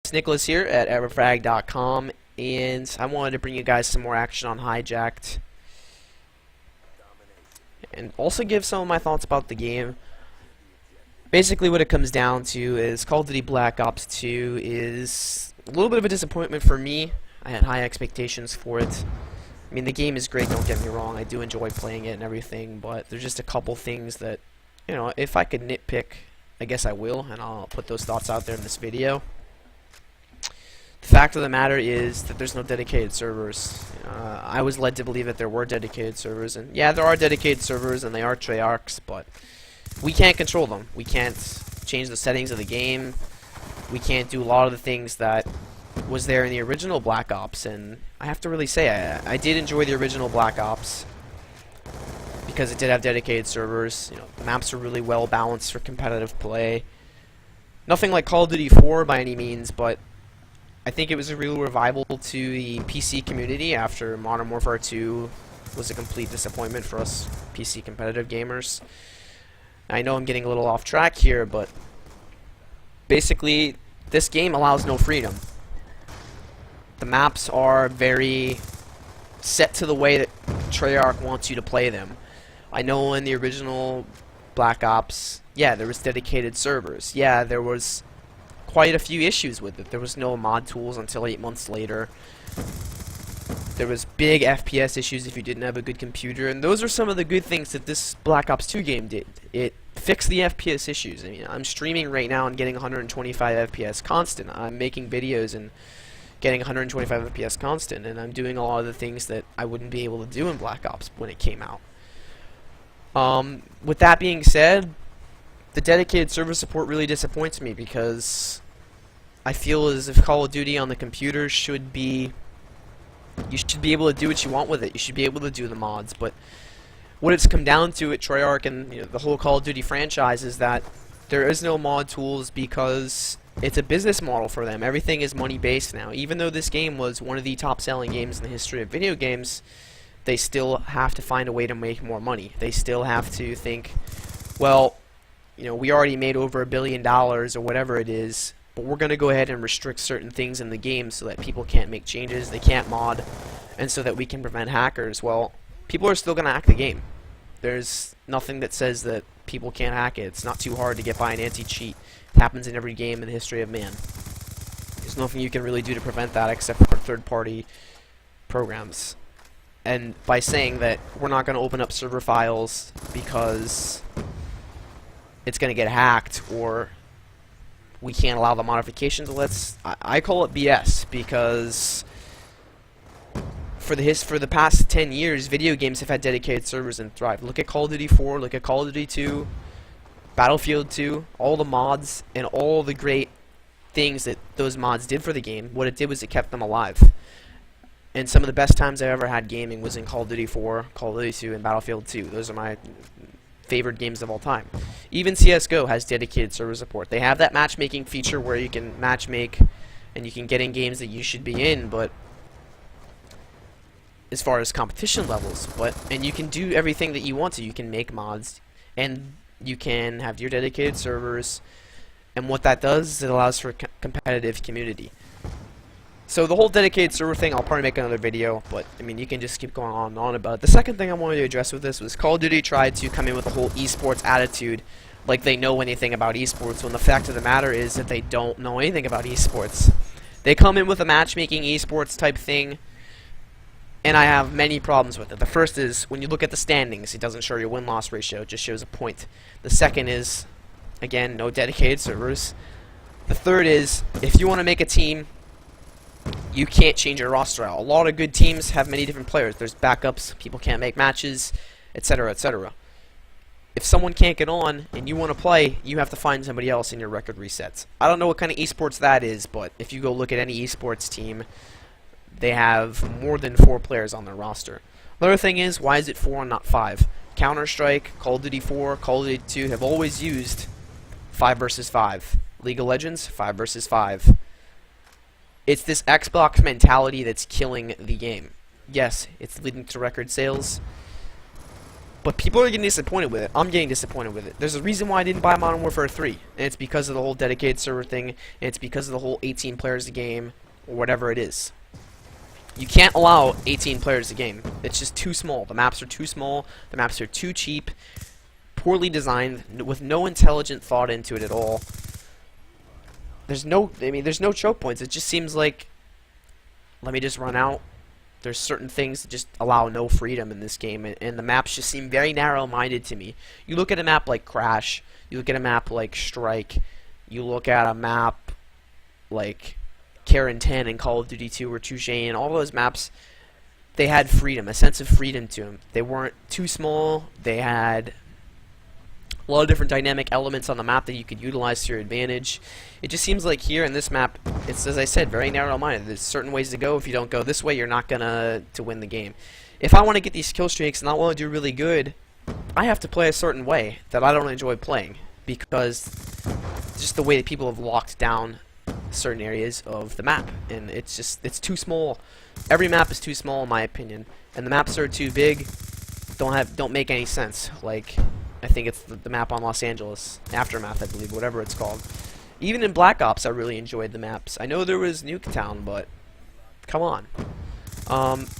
It's Nicholas here at everfrag.com, and I wanted to bring you guys some more action on Hijacked, and also give some of my thoughts about the game. Basically what it comes down to is Call of Duty Black Ops 2 is a little bit of a disappointment for me. I had high expectations for it. I mean, the game is great, don't get me wrong, I do enjoy playing it and everything, but there's just a couple things that, you know, if I could nitpick, I guess I will, and I'll put those thoughts out there in this video. The fact of the matter is that there's no dedicated servers. I was led to believe that there were dedicated servers, and yeah, there are dedicated servers and they are Treyarch's, but we can't control them. We can't change the settings of the game. We can't do a lot of the things that was there in the original Black Ops, and I have to really say I did enjoy the original Black Ops because it did have dedicated servers. You know, the maps are really well balanced for competitive play. Nothing like Call of Duty 4 by any means, but I think it was a real revival to the PC community after Modern Warfare 2 was a complete disappointment for us PC competitive gamers. I know I'm getting a little off track here, but basically this game allows no freedom. The maps are very set to the way that Treyarch wants you to play them. I know in the original Black Ops, yeah, there was dedicated servers. Yeah, there was quite a few issues with it. There was no mod tools until 8 months later. There was big FPS issues if you didn't have a good computer, and those are some of the good things that this Black Ops 2 game did. It fixed the FPS issues. I mean, I'm streaming right now and getting 125 FPS constant. I'm making videos and getting 125 FPS constant, and I'm doing a lot of the things that I wouldn't be able to do in Black Ops when it came out. With that being said, the dedicated server support really disappoints me because I feel as if Call of Duty on the computer should be, you should be able to do what you want with it. You should be able to do the mods, but what it's come down to at Treyarch and, you know, the whole Call of Duty franchise is that there is no mod tools because it's a business model for them. Everything is money based now. Even though this game was one of the top selling games in the history of video games, they still have to find a way to make more money. They still have to think, well, you know, we already made over $1 billion or whatever it is, but we're going to go ahead and restrict certain things in the game so that people can't make changes, they can't mod, and so that we can prevent hackers. Well, people are still going to hack the game. There's nothing that says that people can't hack it. It's not too hard to get by an anti-cheat. It happens in every game in the history of man. There's nothing you can really do to prevent that except for third-party programs. And by saying that we're not going to open up server files because it's going to get hacked or we can't allow the modifications, I call it BS, because for the past 10 years video games have had dedicated servers and thrived. Look at Call of Duty 4, look at Call of Duty 2, Battlefield 2, all the mods and all the great things that those mods did for the game. What it did was it kept them alive. And some of the best times I've ever had gaming was in Call of Duty 4, Call of Duty 2, and Battlefield 2. Those are my favorite games of all time. Even CSGO has dedicated server support. They have that matchmaking feature where you can matchmake and you can get in games that you should be in, but as far as competition levels, and you can do everything that you want to. You can make mods and you can have your dedicated servers, and what that does is it allows for a competitive community. So the whole dedicated server thing, I'll probably make another video, but I mean, you can just keep going on and on about it. The second thing I wanted to address with this was Call of Duty tried to come in with a whole esports attitude, like they know anything about esports, when the fact of the matter is that they don't know anything about esports. They come in with a matchmaking esports type thing, and I have many problems with it. The first is, when you look at the standings, it doesn't show your win-loss ratio, it just shows a point. The second is, again, no dedicated servers. The third is, if you want to make a team, you can't change your roster out. A lot of good teams have many different players. There's backups, people can't make matches, etc., etc. If someone can't get on and you want to play, you have to find somebody else and your record resets. I don't know what kind of esports that is, but if you go look at any esports team, they have more than 4 players on their roster. Another thing is, why is it 4 and not 5? Counter-Strike, Call of Duty 4, Call of Duty 2 have always used 5 versus 5. League of Legends, 5 versus 5. It's this Xbox mentality that's killing the game. Yes, it's leading to record sales, But people are getting disappointed with it. I'm getting disappointed with it. There's a reason why I didn't buy Modern Warfare 3, and it's because of the whole dedicated server thing, and it's because of the whole 18 players a game, or whatever it is. You can't allow 18 players a game. It's just too small. The maps are too small. The maps are too cheap, poorly designed, with no intelligent thought into it at all. There's no choke points. It just seems like, let me just run out. There's certain things that just allow no freedom in this game, and the maps just seem very narrow-minded to me. You look at a map like Crash, you look at a map like Strike, you look at a map like Karen 10 and Call of Duty 2 or Touche, and all those maps, they had freedom, a sense of freedom to them. They weren't too small. They had a lot of different dynamic elements on the map that you could utilize to your advantage. It just seems like here in this map, it's, as I said, very narrow-minded. There's certain ways to go. If you don't go this way, you're not gonna to win the game. If I want to get these kill streaks and I want to do really good, I have to play a certain way that I don't enjoy playing, because just the way that people have locked down certain areas of the map, and it's too small. Every map is too small in my opinion, and the maps are too big. Don't make any sense. Like, I think it's the map on Los Angeles, Aftermath, I believe, whatever it's called. Even in Black Ops, I really enjoyed the maps. I know there was Nuketown, but come on.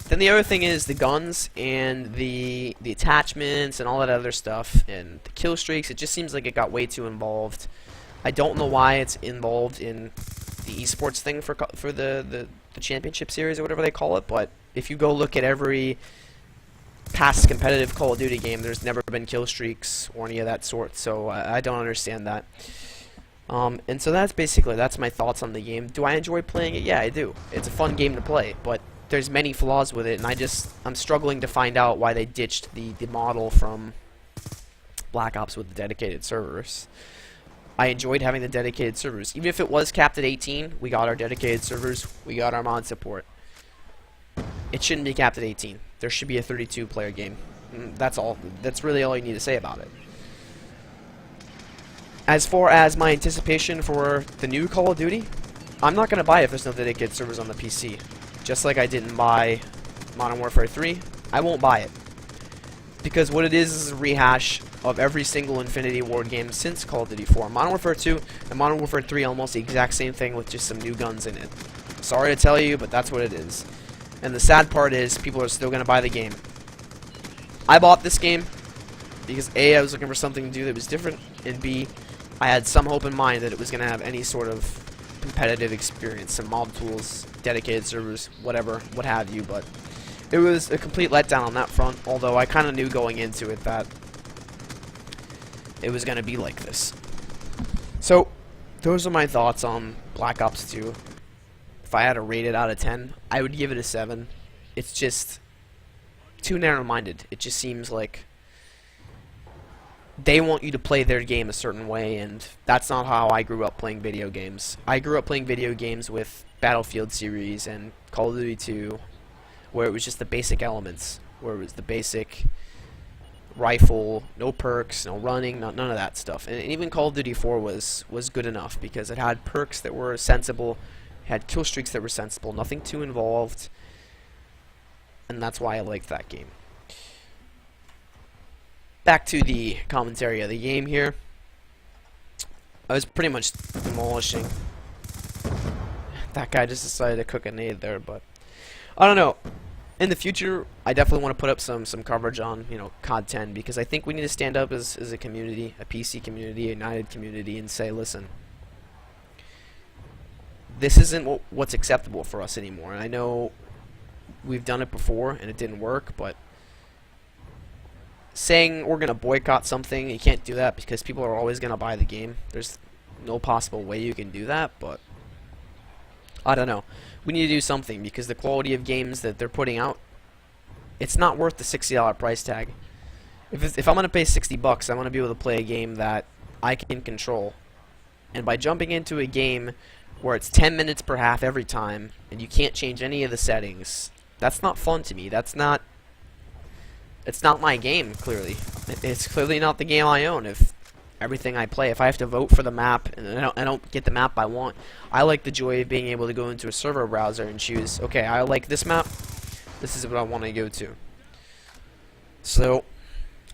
Then the other thing is the guns and the attachments and all that other stuff, and the kill streaks. It just seems like it got way too involved. I don't know why it's involved in the esports thing for the championship series or whatever they call it, but if you go look at every past competitive Call of Duty game, there's never been kill streaks or any of that sort, so I don't understand that. And so that's my thoughts on the game. Do I enjoy playing it? Yeah, I do. It's a fun game to play, but there's many flaws with it, and I'm struggling to find out why they ditched the model from Black Ops with the dedicated servers. I enjoyed having the dedicated servers. Even if it was capped at 18, we got our dedicated servers, we got our mod support. It shouldn't be capped at 18. There should be a 32-player game. That's all. That's really all you need to say about it. As far as my anticipation for the new Call of Duty, I'm not going to buy it if there's no dedicated servers on the PC. Just like I didn't buy Modern Warfare 3, I won't buy it. Because what it is a rehash of every single Infinity Ward game since Call of Duty 4. Modern Warfare 2 and Modern Warfare 3 are almost the exact same thing with just some new guns in it. Sorry to tell you, but that's what it is. And the sad part is, people are still going to buy the game. I bought this game because A, I was looking for something to do that was different, and B, I had some hope in mind that it was going to have any sort of competitive experience, some mob tools, dedicated servers, whatever, what have you, but it was a complete letdown on that front, although I kind of knew going into it that it was going to be like this. So, those are my thoughts on Black Ops 2. If I had to rate it out of 10, I would give it a 7. It's just too narrow-minded. It just seems like they want you to play their game a certain way, and that's not how I grew up playing video games. I grew up playing video games with Battlefield series and Call of Duty 2, where it was just the basic elements, where it was the basic rifle, no perks, no running, none of that stuff. And even Call of Duty 4 was good enough because it had perks that were sensible, had kill streaks that were sensible, nothing too involved, and that's why I liked that game. Back to the commentary of the game here. I was pretty much demolishing. That guy just decided to cook a nade there, but I don't know. In the future, I definitely want to put up some coverage on, COD 10, because I think we need to stand up as a community, a PC community, a united community, and say, listen, this isn't what's acceptable for us anymore. And I know we've done it before and it didn't work, but saying we're going to boycott something, you can't do that because people are always going to buy the game. There's no possible way you can do that, but I don't know. We need to do something because the quality of games that they're putting out, it's not worth the $60 price tag. If I'm going to pay $60, I want to be able to play a game that I can control. And by jumping into a game where it's 10 minutes per half every time and you can't change any of the settings, that's not fun to me. It's not my game, clearly. It's clearly not the game I own. If everything I play, if I have to vote for the map and I don't get the map I want, I like the joy of being able to go into a server browser and choose, okay, I like this map, this is what I want to go to. So,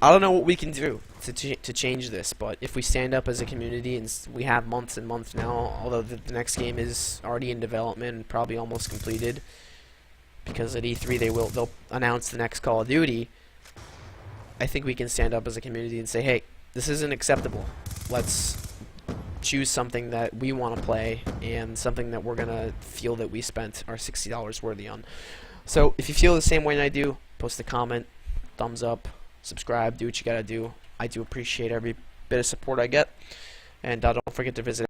I don't know what we can do to change this, but if we stand up as a community, and we have months and months now, although the next game is already in development, probably almost completed, because at E3 they'll announce the next Call of Duty. I think we can stand up as a community and say, hey, this isn't acceptable. Let's choose something that we want to play and something that we're gonna feel that we spent our $60 worthy on. So if you feel the same way I do, post a comment, thumbs up, subscribe, do what you gotta do. I do appreciate every bit of support I get, and don't forget to visit